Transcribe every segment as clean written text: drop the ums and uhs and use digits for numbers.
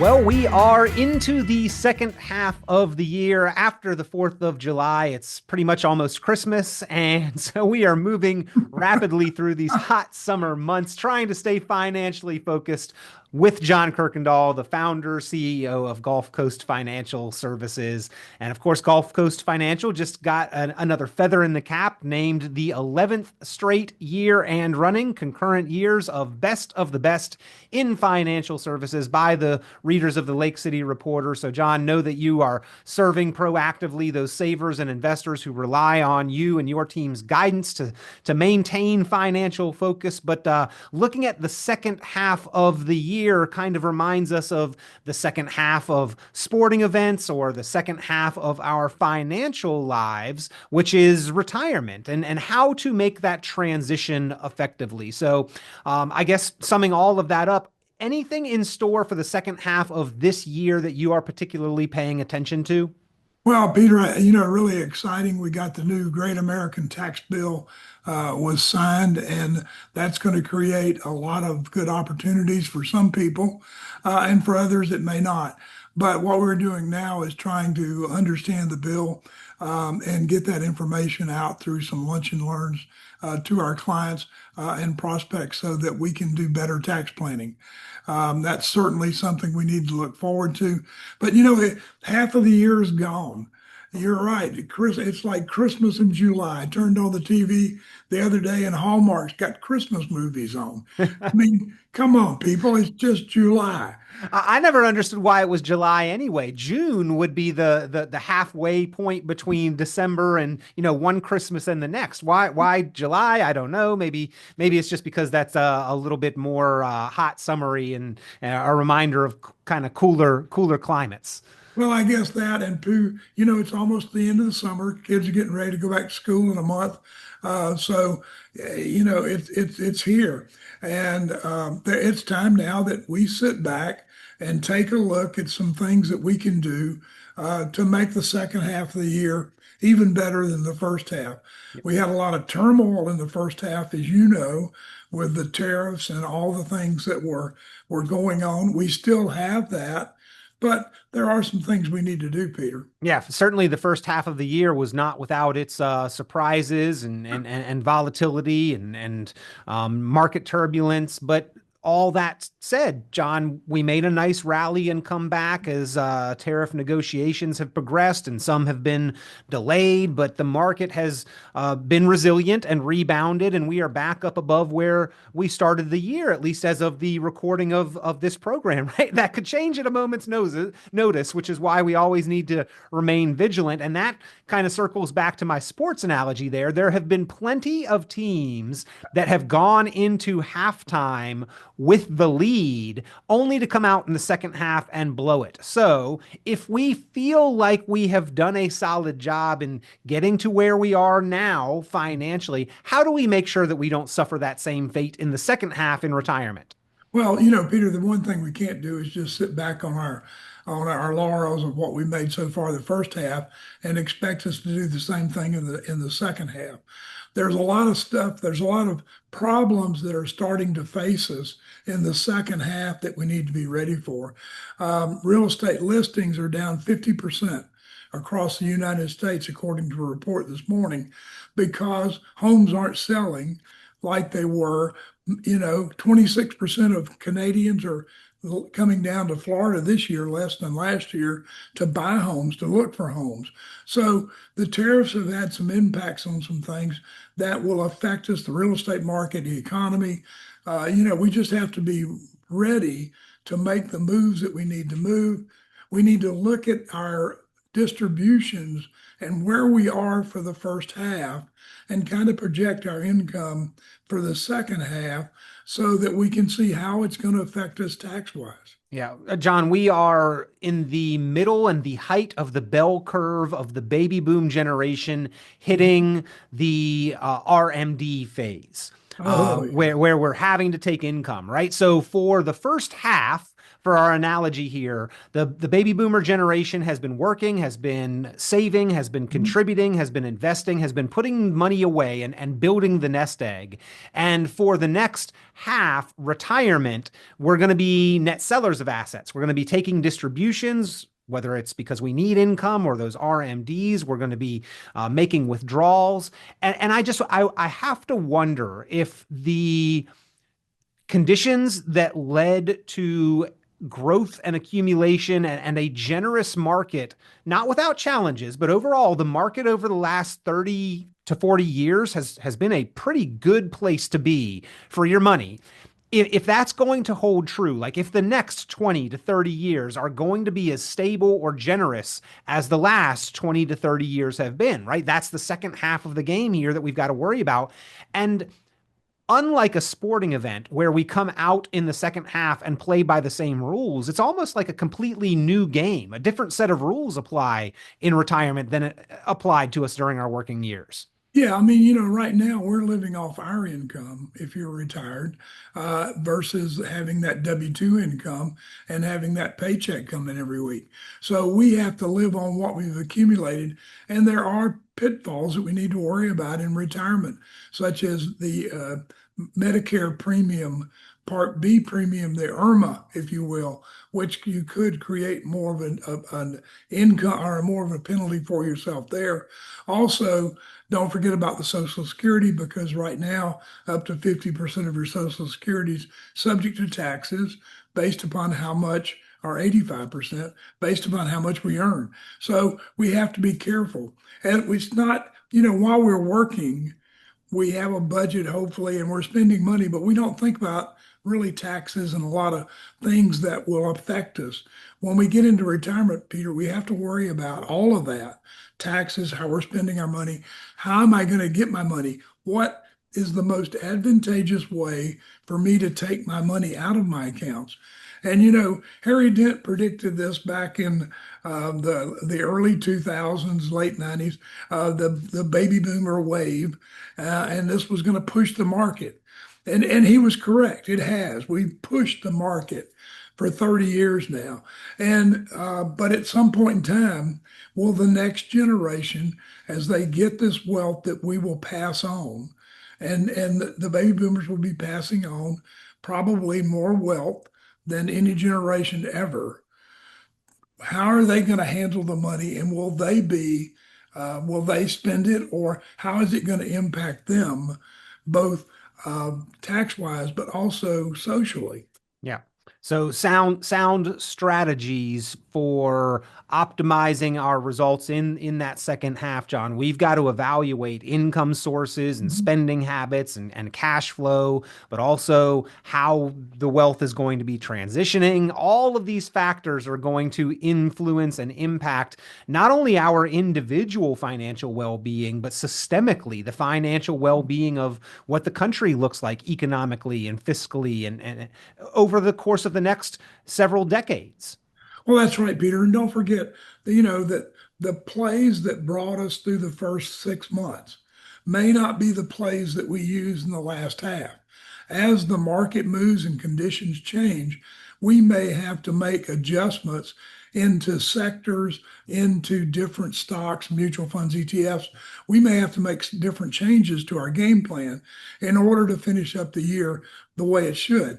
Well, we are into the second half of the year after the 4th of July. It's pretty much almost Christmas. And so we are moving rapidly through these hot summer months, trying to stay financially focused with John Kuykendall, the founder, CEO of GulfCoast Financial Services. And of course, GulfCoast Financial just got another feather in the cap, named the 11th straight year and running concurrent years of best of the best in financial services by the readers of the Lake City Reporter. So, John, know that you are serving proactively those savers and investors who rely on you and your team's guidance to maintain financial focus. But looking at the second half of the year kind of reminds us of the second half of sporting events or the second half of our financial lives, which is retirement and how to make that transition effectively. So I guess summing all of that up, anything in store for the second half of this year that you are particularly paying attention to? Well, Peter, really exciting. We got the new Great American Tax Bill was signed, and that's going to create a lot of good opportunities for some people, and for others it may not. But what we're doing now is trying to understand the bill and get that information out through some lunch and learns to our clients and prospects so that we can do better tax planning. That's certainly something we need to look forward to. But half of the year is gone. You're right. It's like Christmas in July. I turned on the TV the other day and Hallmark's got Christmas movies on. I mean, come on, people. It's just July. I never understood why it was July anyway. June would be the halfway point between December and one Christmas and the next. Why July? I don't know. Maybe it's just because that's a little bit more hot summery and a reminder of kind of cooler climates. Well, I guess that and Pooh, it's almost the end of the summer. Kids are getting ready to go back to school in a month. It's here. And it's time now that we sit back and take a look at some things that we can do to make the second half of the year even better than the first half. Yep. We had a lot of turmoil in the first half, as you know, with the tariffs and all the things that were going on. We still have that. But there are some things we need to do, Peter. Yeah, certainly the first half of the year was not without its surprises and volatility and market turbulence. But all that said, John, we made a nice rally and comeback as tariff negotiations have progressed, and some have been delayed, but the market has been resilient and rebounded, and we are back up above where we started the year, at least as of the recording of this program, right? That could change at a moment's notice, which is why we always need to remain vigilant. And that kind of circles back to my sports analogy there. There have been plenty of teams that have gone into halftime with the lead only to come out in the second half and blow it. So if we feel like we have done a solid job in getting to where we are now financially, how do we make sure that we don't suffer that same fate in the second half in retirement? Well, Peter, the one thing we can't do is just sit back on our laurels of what we made so far the first half and expect us to do the same thing in the second half. There's a lot of stuff, there's a lot of problems that are starting to face us in the second half that we need to be ready for. Real estate listings are down 50% across the United States, according to a report this morning, because homes aren't selling like they were. 26% of Canadians are coming down to Florida this year, less than last year, to buy homes, to look for homes. So the tariffs have had some impacts on some things that will affect us, the real estate market, the economy. We just have to be ready to make the moves that we need to move. We need to look at our distributions and where we are for the first half and kind of project our income for the second half so that we can see how it's going to affect us tax-wise. Yeah, John, we are in the middle and the height of the bell curve of the baby boom generation hitting the RMD phase, Oh, yeah. where we're having to take income, right? So for the first half, for our analogy here, the baby boomer generation has been working, has been saving, has been contributing, has been investing, has been putting money away and building the nest egg. And for the next half, retirement, we're going to be net sellers of assets. We're going to be taking distributions, whether it's because we need income or those RMDs, we're going to be making withdrawals. And I have to wonder if the conditions that led to growth and accumulation and a generous market, not without challenges, but overall, the market over the last 30 to 40 years has been a pretty good place to be for your money. If that's going to hold true, like if the next 20 to 30 years are going to be as stable or generous as the last 20 to 30 years have been, right? That's the second half of the game here that we've got to worry about. And unlike a sporting event where we come out in the second half and play by the same rules, it's almost like a completely new game. A different set of rules apply in retirement than it applied to us during our working years. Yeah, I mean, right now we're living off our income if you're retired, versus having that W-2 income and having that paycheck come in every week. So we have to live on what we've accumulated, and there are pitfalls that we need to worry about in retirement, such as the Medicare premium, Part B premium, the IRMA, if you will, which you could create more of an income or more of a penalty for yourself there. Also, don't forget about the Social Security, because right now up to 50% of your Social Security is subject to taxes based upon how much, or 85% based upon how much we earn. So we have to be careful. And it's not, while we're working, we have a budget, hopefully, and we're spending money, but we don't think about really taxes and a lot of things that will affect us. When we get into retirement, Peter, we have to worry about all of that: taxes, how we're spending our money, how am I going to get my money? What is the most advantageous way for me to take my money out of my accounts? And Harry Dent predicted this back in the early 2000s, late 90s, the baby boomer wave, and this was going to push the market. And he was correct. It has. We've pushed the market for 30 years now. And but at some point in time, will the next generation, as they get this wealth that we will pass on, and the baby boomers will be passing on probably more wealth than any generation ever. How are they going to handle the money, and will they spend it, or how is it going to impact them, both tax wise, but also socially? Yeah. So sound strategies for optimizing our results in that second half, John. We've got to evaluate income sources and Mhm. spending habits and cash flow, but also how the wealth is going to be transitioning. All of these factors are going to influence and impact not only our individual financial well-being, but systemically the financial well-being of what the country looks like economically and fiscally and over the course of the next several decades. Well, that's right, Peter. And don't forget that the plays that brought us through the first 6 months may not be the plays that we use in the last half. As the market moves and conditions change, we may have to make adjustments into sectors, into different stocks, mutual funds, ETFs. We may have to make different changes to our game plan in order to finish up the year the way it should.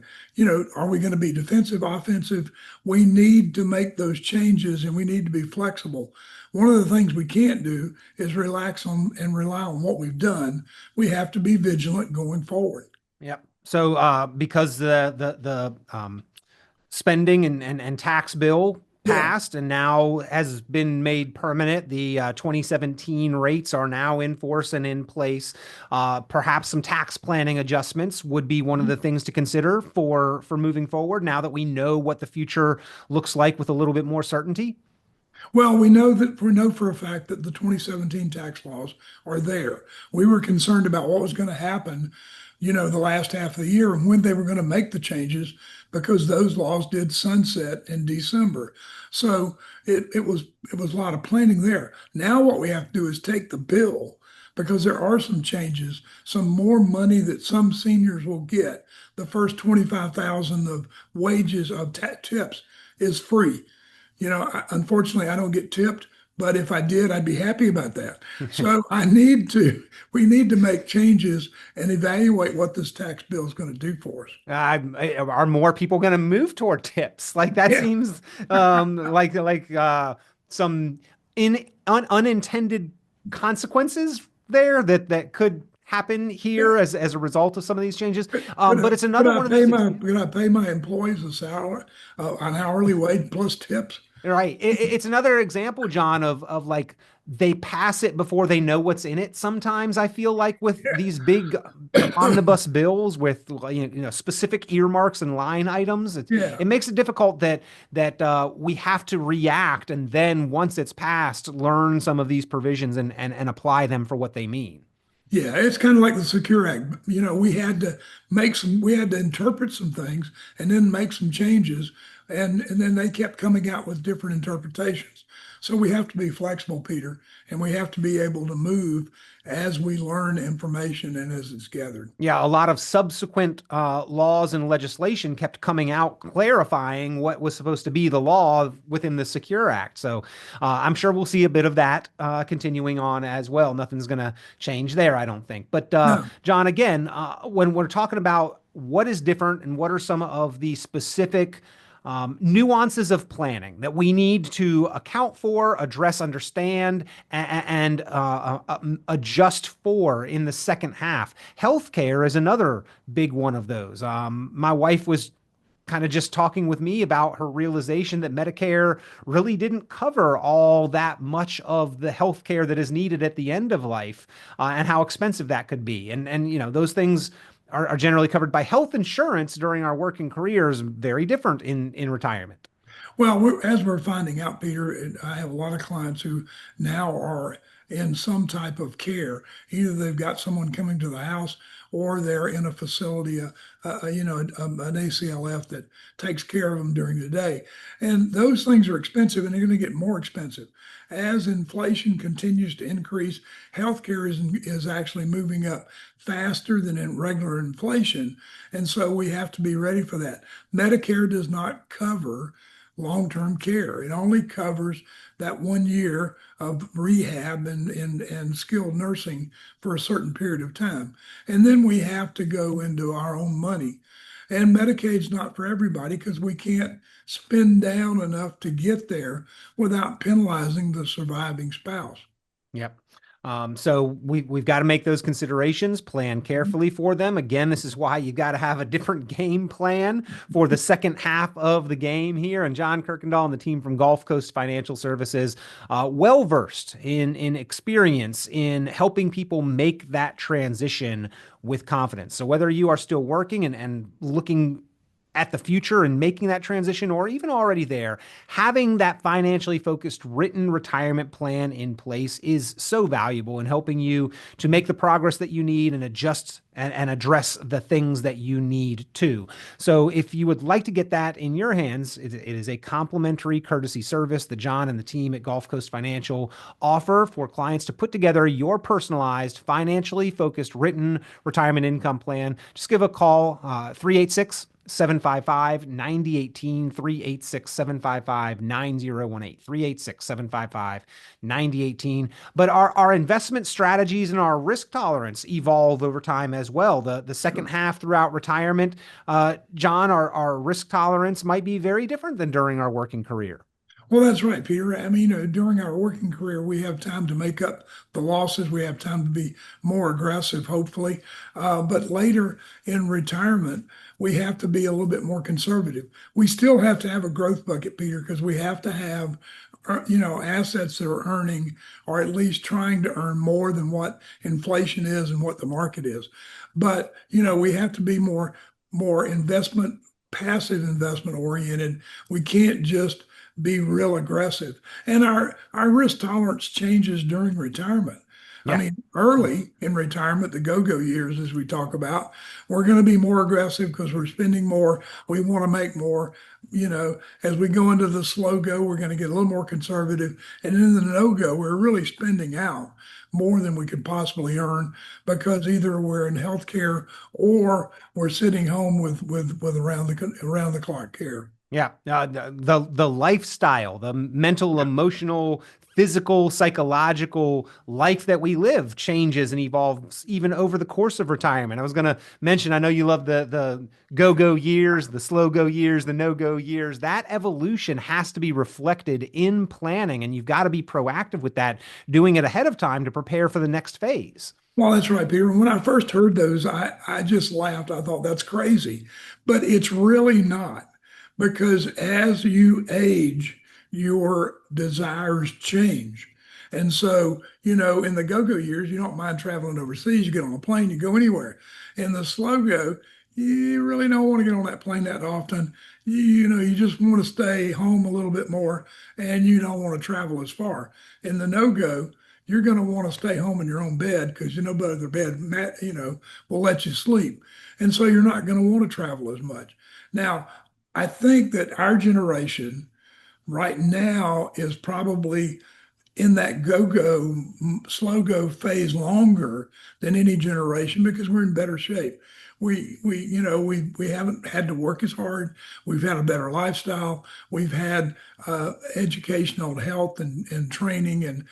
Are we going to be defensive, offensive? We need to make those changes, and we need to be flexible. One of the things we can't do is relax on and rely on what we've done. We have to be vigilant going forward. Yep. So because the spending and tax bill Yeah. passed and now has been made permanent. The 2017 rates are now in force and in place. Perhaps some tax planning adjustments would be one of the things to consider for moving forward now that we know what the future looks like with a little bit more certainty. Well, we know for a fact that the 2017 tax laws are there. We were concerned about what was going to happen, the last half of the year and when they were going to make the changes, because those laws did sunset in December. So it was a lot of planning there. Now what we have to do is take the bill because there are some changes, some more money that some seniors will get. The first 25,000 of wages of tips is free. Unfortunately, I don't get tipped, but if I did, I'd be happy about that. So we need to make changes and evaluate what this tax bill is going to do for us. Are more people going to move toward tips? Like that Yeah, seems some unintended consequences there that could happen yeah. here as a result of some of these changes. Could But I, it's another one of these things. could I pay my employees a salary, an hourly wage plus tips? Right. It's another example, John, of like they pass it before they know what's in it. Sometimes I feel like with these big omnibus bills with specific earmarks and line items, Yeah. it makes it difficult that we have to react and then once it's passed, learn some of these provisions and apply them for what they mean. Yeah, it's kind of like the Secure Act. We had to interpret some things and then make some changes, and then they kept coming out with different interpretations. So we have to be flexible, Peter, and we have to be able to move as we learn information and as it's gathered. Yeah, a lot of subsequent laws and legislation kept coming out clarifying what was supposed to be the law within the Secure Act. So I'm sure we'll see a bit of that continuing on as well. Nothing's going to change there, I don't think. But No, John, again, when we're talking about what is different and what are some of the specific nuances of planning that we need to account for, address, understand, and adjust for in the second half. Healthcare is another big one of those. My wife was kind of just talking with me about her realization that Medicare really didn't cover all that much of the healthcare that is needed at the end of life, and how expensive that could be. And those things are generally covered by health insurance during our working careers, very different in retirement. well, as we're finding out, Peter, I have a lot of clients who now are in some type of care. Either they've got someone coming to the house or they're in a facility, an ACLF that takes care of them during the day. And those things are expensive and they're going to get more expensive. As inflation continues to increase, healthcare is actually moving up faster than in regular inflation. And so we have to be ready for that. Medicare does not cover long-term care. It only covers that 1 year of rehab and skilled nursing for a certain period of time. And then we have to go into our own money. And Medicaid's not for everybody because we can't spend down enough to get there without penalizing the surviving spouse. Yep. So we've got to make those considerations, plan carefully for them. Again, this is why you got to have a different game plan for the second half of the game here. And John Kuykendall and the team from GulfCoast Financial Services, well versed in experience in helping people make that transition with confidence. So whether you are still working and looking at the future and making that transition, or even already there, having that financially focused written retirement plan in place is so valuable in helping you to make the progress that you need and adjust and address the things that you need to. So if you would like to get that in your hands, it is a complimentary courtesy service that John and the team at GulfCoast Financial offer for clients to put together your personalized, financially focused written retirement income plan. Just give a call, 386 755 9018, 386 755 9018, 386 755 9018. But our investment strategies and our risk tolerance evolve over time as well. The second half throughout retirement, John, our risk tolerance might be very different than during our working career. Well, that's right, Peter. I mean, during our working career, we have time to make up the losses. We have time to be more aggressive, hopefully. But later in retirement, we have to be a little bit more conservative. We still have to have a growth bucket, Peter, because we have to have, assets that are earning or at least trying to earn more than what inflation is and what the market is. But, we have to be more passive investment oriented. We can't just be real aggressive. And our risk tolerance changes during retirement. I Yeah. mean, early in retirement, the go-go years, as we talk about, we're going to be more aggressive because we're spending more. We want to make more. As we go into the slow go, we're going to get a little more conservative. And in the no-go, we're really spending out more than we could possibly earn because either we're in healthcare or we're sitting home with around the clock care. Yeah, the lifestyle, the mental, emotional, physical, psychological life that we live changes and evolves even over the course of retirement. I was going to mention, I know you love the go-go years, the slow-go years, the no-go years. That evolution has to be reflected in planning, and you've got to be proactive with that, doing it ahead of time to prepare for the next phase. Well, that's right, Peter. When I first heard those, I just laughed. I thought that's crazy, but it's really not because as you age, your desires change. And so, in the go-go years, you don't mind traveling overseas. You get on a plane, you go anywhere. In the slow go, you really don't want to get on that plane that often. You just want to stay home a little bit more and you don't want to travel as far. In the no-go, you're going to want to stay home in your own bed because but their bed, will let you sleep. And so you're not going to want to travel as much. Now, I think that our generation right now is probably in that go-go, slow-go phase longer than any generation because we're in better shape. We haven't had to work as hard. We've had a better lifestyle. We've had educational health and training and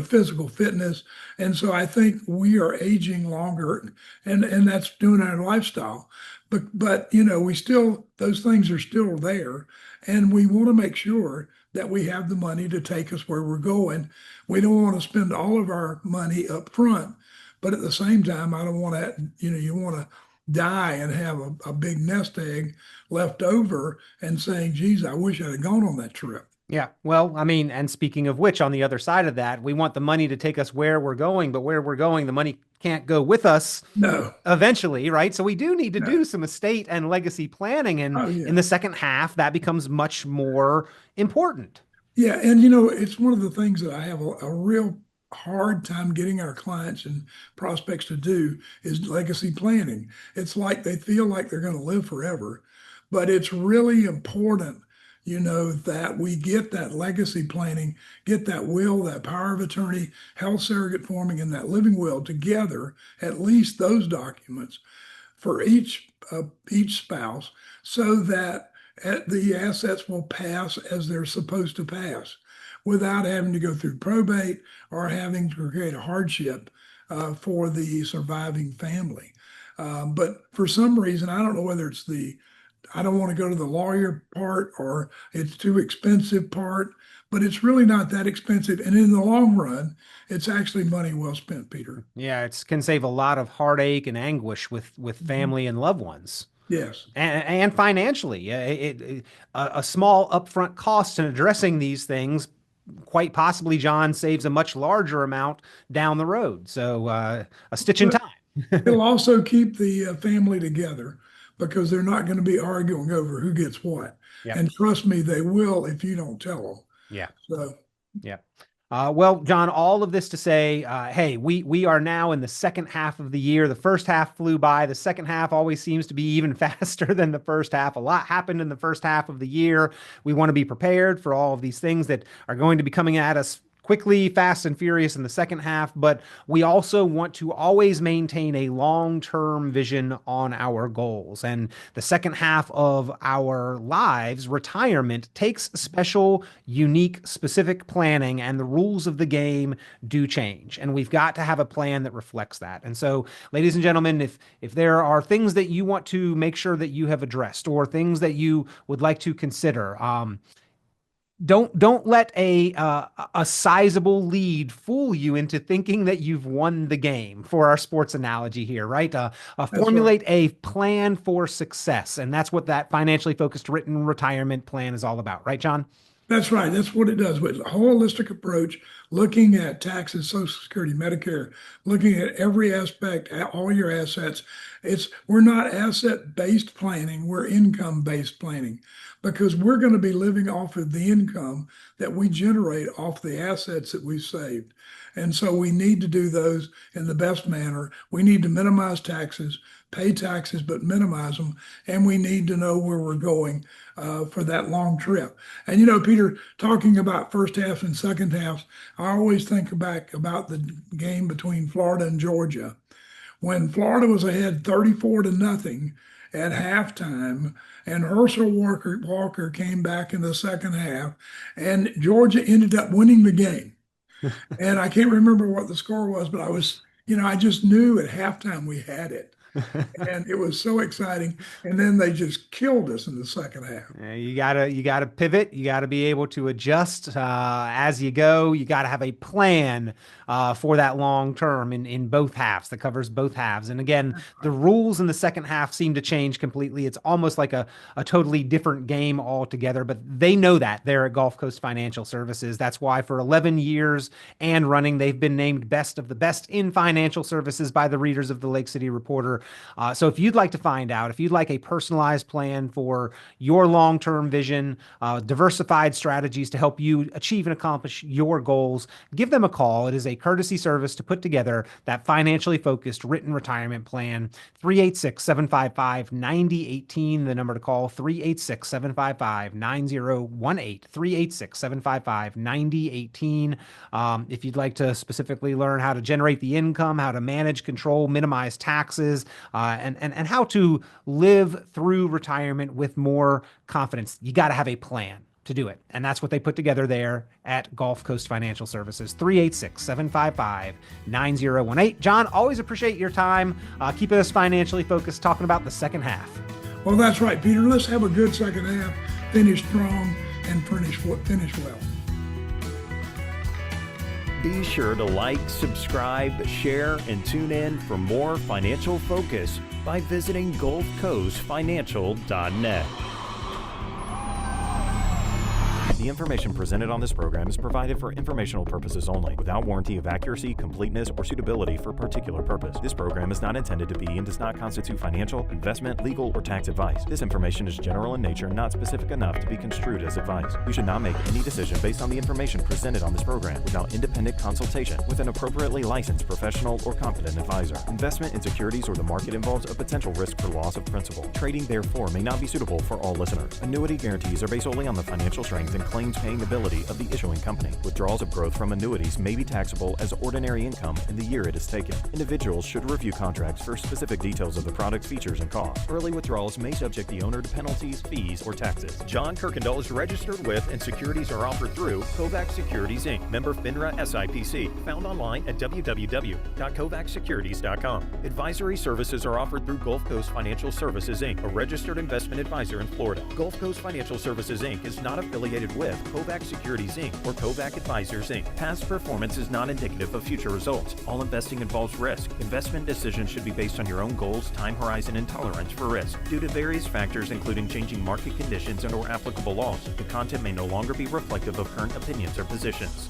physical fitness. And so I think we are aging longer, and that's doing our lifestyle. But we still those things are still there, and we want to make sure that we have the money to take us where we're going. We don't want to spend all of our money up front, but at the same time, I don't want to, you want to die and have a big nest egg left over and saying, geez, I wish I'd have gone on that trip. Yeah. Well, I mean, and speaking of which, on the other side of that, we want the money to take us where we're going, but where we're going, the money can't go with us No, eventually, right? So we do need to no. do some estate and legacy planning. And Oh, in yeah. the second half, that becomes much more important. Yeah, and it's one of the things that I have a real hard time getting our clients and prospects to do is legacy planning. It's like they feel like they're going to live forever, but it's really important, that we get that legacy planning, get that will, that power of attorney, health surrogate forming, and that living will together, at least those documents for each spouse, so that the assets will pass as they're supposed to pass without having to go through probate or having to create a hardship for the surviving family. But for some reason, I don't know whether it's I don't want to go to the lawyer part or it's too expensive part, but it's really not that expensive. And in the long run, it's actually money well spent, Peter. Yeah, it can save a lot of heartache and anguish with Mhm. family and loved ones. Yes. And financially, a small upfront cost in addressing these things, quite possibly, John, saves a much larger amount down the road. So a stitch in But time. it'll also keep the family together because they're not going to be arguing over who gets what. Yeah. And trust me, they will if you don't tell them. Yeah. So Yeah. Well, John, all of this to say, hey, we are now in the second half of the year. The first half flew by. The second half always seems to be even faster than the first half. A lot happened in the first half of the year. We want to be prepared for all of these things that are going to be coming at us quickly, fast, and furious in the second half, but we also want to always maintain a long-term vision on our goals. And the second half of our lives, retirement, takes special, unique, specific planning, and the rules of the game do change. And we've got to have a plan that reflects that. And so, ladies and gentlemen, if there are things that you want to make sure that you have addressed or things that you would like to consider, don't let a sizable lead fool you into thinking that you've won the game for our sports analogy here, right? that's right. Formulate a plan for success, and that's what that financially focused written retirement plan is all about, right, John? That's right. That's what it does. With a holistic approach, looking at taxes, Social Security, Medicare, looking at every aspect, all your assets. We're not asset-based planning, we're income-based planning because we're going to be living off of the income that we generate off the assets that we've saved. And so we need to do those in the best manner. We need to minimize taxes, pay taxes, but minimize them. And we need to know where we're going for that long trip. And, Peter, talking about first half and second halves, I always think back about the game between Florida and Georgia. When Florida was ahead 34-0 at halftime, and Herschel Walker came back in the second half, and Georgia ended up winning the game. And I can't remember what the score was, but I just knew at halftime we had it. And it was so exciting. And then they just killed us in the second half. Yeah, you gotta pivot. You gotta be able to adjust as you go. You gotta have a plan for that long term in both halves that covers both halves. And again, the rules in the second half seem to change completely. It's almost like a totally different game altogether. But they know that there at Gulf Coast Financial Services. That's why for 11 years and running, they've been named best of the best in financial services by the readers of the Lake City Reporter. So if you'd like to find out, if you'd like a personalized plan for your long-term vision, diversified strategies to help you achieve and accomplish your goals, give them a call. It is a courtesy service to put together that financially focused written retirement plan. 386-755-9018, the number to call, 386-755-9018, 386-755-9018. If you'd like to specifically learn how to generate the income, how to manage, control, minimize taxes, and how to live through retirement with more confidence, you got to have a plan to do it. And that's what they put together there at Gulf Coast Financial Services. 386-755-9018. John, always appreciate your time keeping us financially focused, talking about the second half. Well, that's right, Peter. Let's have a good second half, finish strong, and finish well. Be sure to like, subscribe, share, and tune in for more financial focus by visiting GulfCoastFinancial.net. The information presented on this program is provided for informational purposes only, without warranty of accuracy, completeness, or suitability for a particular purpose. This program is not intended to be and does not constitute financial, investment, legal, or tax advice. This information is general in nature and not specific enough to be construed as advice. You should not make any decision based on the information presented on this program without independent consultation with an appropriately licensed professional or competent advisor. Investment in securities or the market involves a potential risk for loss of principal. Trading, therefore, may not be suitable for all listeners. Annuity guarantees are based solely on the financial strength and claims paying ability of the issuing company. Withdrawals of growth from annuities may be taxable as ordinary income in the year it is taken. Individuals should review contracts for specific details of the product's features and costs. Early withdrawals may subject the owner to penalties, fees, or taxes. John Kuykendall is registered with and securities are offered through Kovac Securities Inc., member FINRA SIPC, found online at www.kovacsecurities.com. Advisory services are offered through Gulf Coast Financial Services Inc., a registered investment advisor in Florida. Gulf Coast Financial Services Inc. is not affiliated with Kovac Securities Inc. or Kovac Advisors Inc. Past performance is not indicative of future results. All investing involves risk. Investment decisions should be based on your own goals, time horizon, and tolerance for risk. Due to various factors including changing market conditions and/or applicable laws, the content may no longer be reflective of current opinions or positions.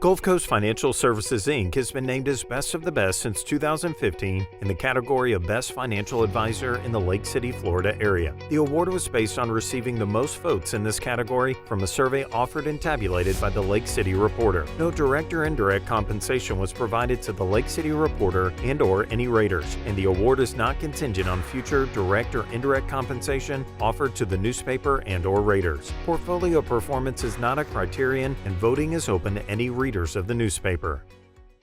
Gulf Coast Financial Services Inc. has been named as Best of the Best since 2015 in the category of Best Financial Advisor in the Lake City, Florida area. The award was based on receiving the most votes in this category from a survey offered and tabulated by the Lake City Reporter. No direct or indirect compensation was provided to the Lake City Reporter and/or any raters, and the award is not contingent on future direct or indirect compensation offered to the newspaper and/or raters. Portfolio performance is not a criterion, and voting is open to any readers of the newspaper.